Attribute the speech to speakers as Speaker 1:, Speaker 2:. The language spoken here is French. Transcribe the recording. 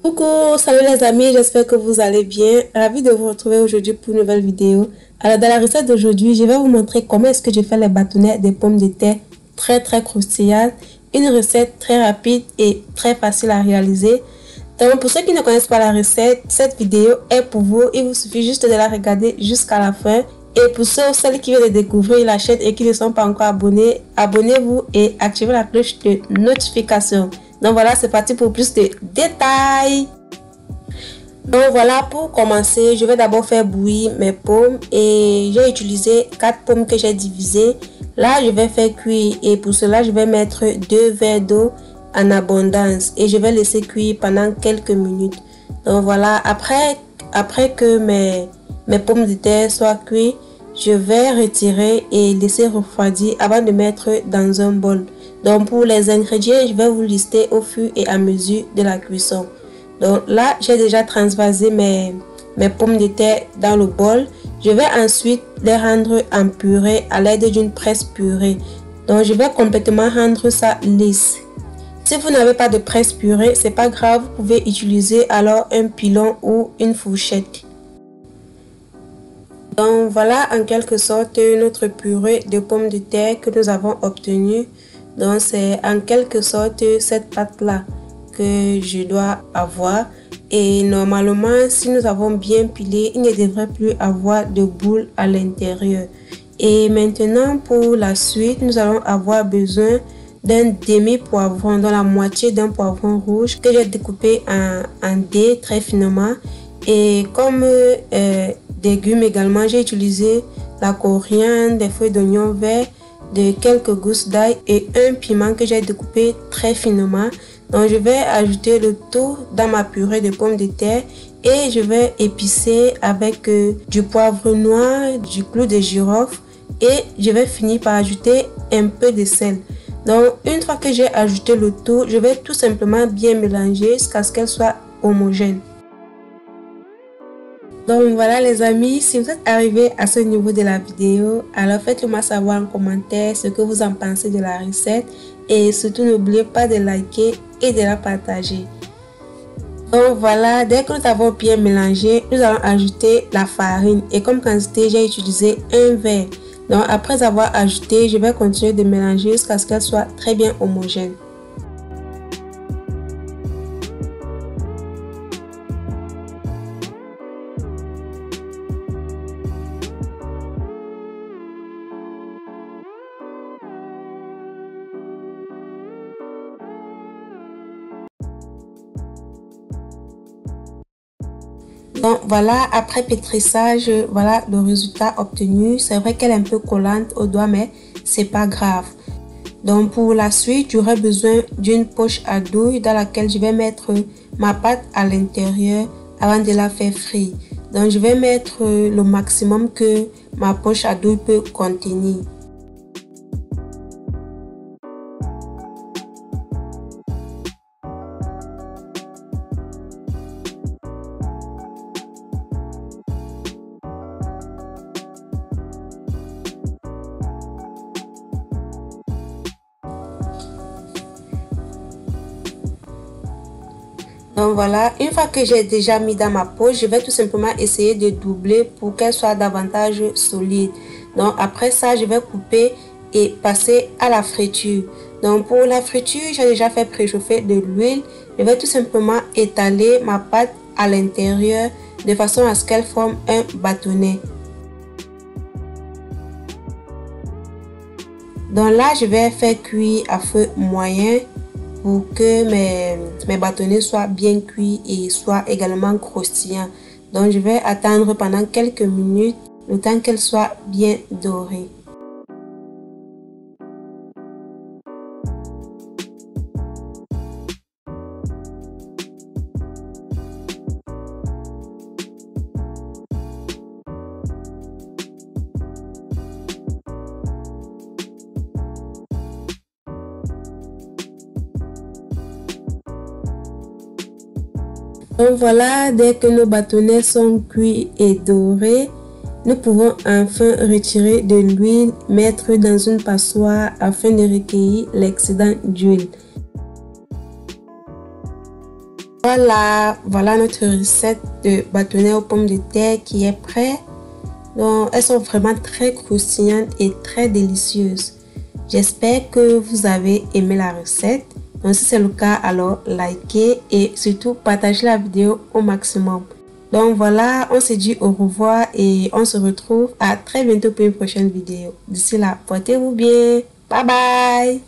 Speaker 1: Coucou, salut les amis, j'espère que vous allez bien. Ravi de vous retrouver aujourd'hui pour une nouvelle vidéo. Alors dans la recette d'aujourd'hui, je vais vous montrer comment est-ce que je fais les bâtonnets de pommes de terre très croustillantes. Une recette très rapide et très facile à réaliser. Donc pour ceux qui ne connaissent pas la recette, cette vidéo est pour vous. Il vous suffit juste de la regarder jusqu'à la fin. Et pour celles qui viennent de découvrir la chaîne et qui ne sont pas encore abonnés, abonnez-vous et activez la cloche de notification. Donc voilà, c'est parti pour plus de détails. Donc voilà, pour commencer, je vais d'abord faire bouillir mes pommes et j'ai utilisé 4 pommes que j'ai divisées. Là, je vais faire cuire et pour cela, je vais mettre 2 verres d'eau en abondance et je vais laisser cuire pendant quelques minutes. Donc voilà, après que mes pommes de terre soient cuites, je vais retirer et laisser refroidir avant de mettre dans un bol. Donc pour les ingrédients, je vais vous lister au fur et à mesure de la cuisson. Donc là, j'ai déjà transvasé mes pommes de terre dans le bol. Je vais ensuite les rendre en purée à l'aide d'une presse purée. Donc je vais complètement rendre ça lisse. Si vous n'avez pas de presse purée, c'est pas grave, vous pouvez utiliser alors un pilon ou une fourchette. Donc voilà en quelque sorte notre purée de pommes de terre que nous avons obtenue. Donc c'est en quelque sorte cette pâte là que je dois avoir. Et normalement, si nous avons bien pilé, il ne devrait plus avoir de boules à l'intérieur. Et maintenant pour la suite, nous allons avoir besoin d'un demi-poivron, dans la moitié d'un poivron rouge que j'ai découpé en dés très finement. Et comme légumes également, j'ai utilisé la coriandre, des feuilles d'oignon vert, de quelques gousses d'ail et un piment que j'ai découpé très finement. Donc je vais ajouter le tout dans ma purée de pommes de terre et je vais épicer avec du poivre noir, du clou de girofle et je vais finir par ajouter un peu de sel. Donc une fois que j'ai ajouté le tout, je vais tout simplement bien mélanger jusqu'à ce qu'elle soit homogène. Donc voilà les amis, si vous êtes arrivés à ce niveau de la vidéo, alors faites-le moi savoir en commentaire ce que vous en pensez de la recette et surtout n'oubliez pas de liker et de la partager. Donc voilà, dès que nous avons bien mélangé, nous allons ajouter la farine et comme quantité, j'ai utilisé un verre. Donc après avoir ajouté, je vais continuer de mélanger jusqu'à ce qu'elle soit très bien homogène. Donc voilà, après pétrissage, voilà le résultat obtenu. C'est vrai qu'elle est un peu collante au doigt, mais c'est pas grave. Donc pour la suite, j'aurai besoin d'une poche à douille dans laquelle je vais mettre ma pâte à l'intérieur avant de la faire frire. Donc je vais mettre le maximum que ma poche à douille peut contenir. Donc voilà, une fois que j'ai déjà mis dans ma poche, je vais tout simplement essayer de doubler pour qu'elle soit davantage solide. Donc après ça, je vais couper et passer à la friture. Donc pour la friture, j'ai déjà fait préchauffer de l'huile. Je vais tout simplement étaler ma pâte à l'intérieur de façon à ce qu'elle forme un bâtonnet. Donc là, je vais faire cuire à feu moyen pour que mes bâtonnets soient bien cuits et soient également croustillants. Donc je vais attendre pendant quelques minutes le temps qu'elles soient bien dorées. Donc voilà, dès que nos bâtonnets sont cuits et dorés, nous pouvons enfin retirer de l'huile, mettre dans une passoire afin de recueillir l'excédent d'huile. Voilà notre recette de bâtonnet aux pommes de terre qui est prête. Donc, elles sont vraiment très croustillantes et très délicieuses. J'espère que vous avez aimé la recette. Donc, si c'est le cas, alors likez et surtout partagez la vidéo au maximum. Donc voilà, on se dit au revoir et on se retrouve à très bientôt pour une prochaine vidéo. D'ici là, portez-vous bien. Bye bye!